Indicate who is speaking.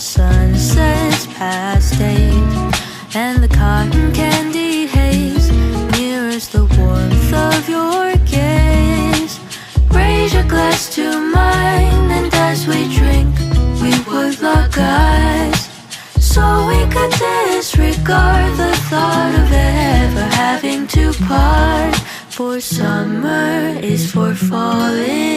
Speaker 1: sunset's past date, and the cotton candy haze mirrors the warmth of your gaze. Raise your glass to mine, and as we drink, we would lock eyes, so we could disregard the thought of ever having to part. For summer is for falling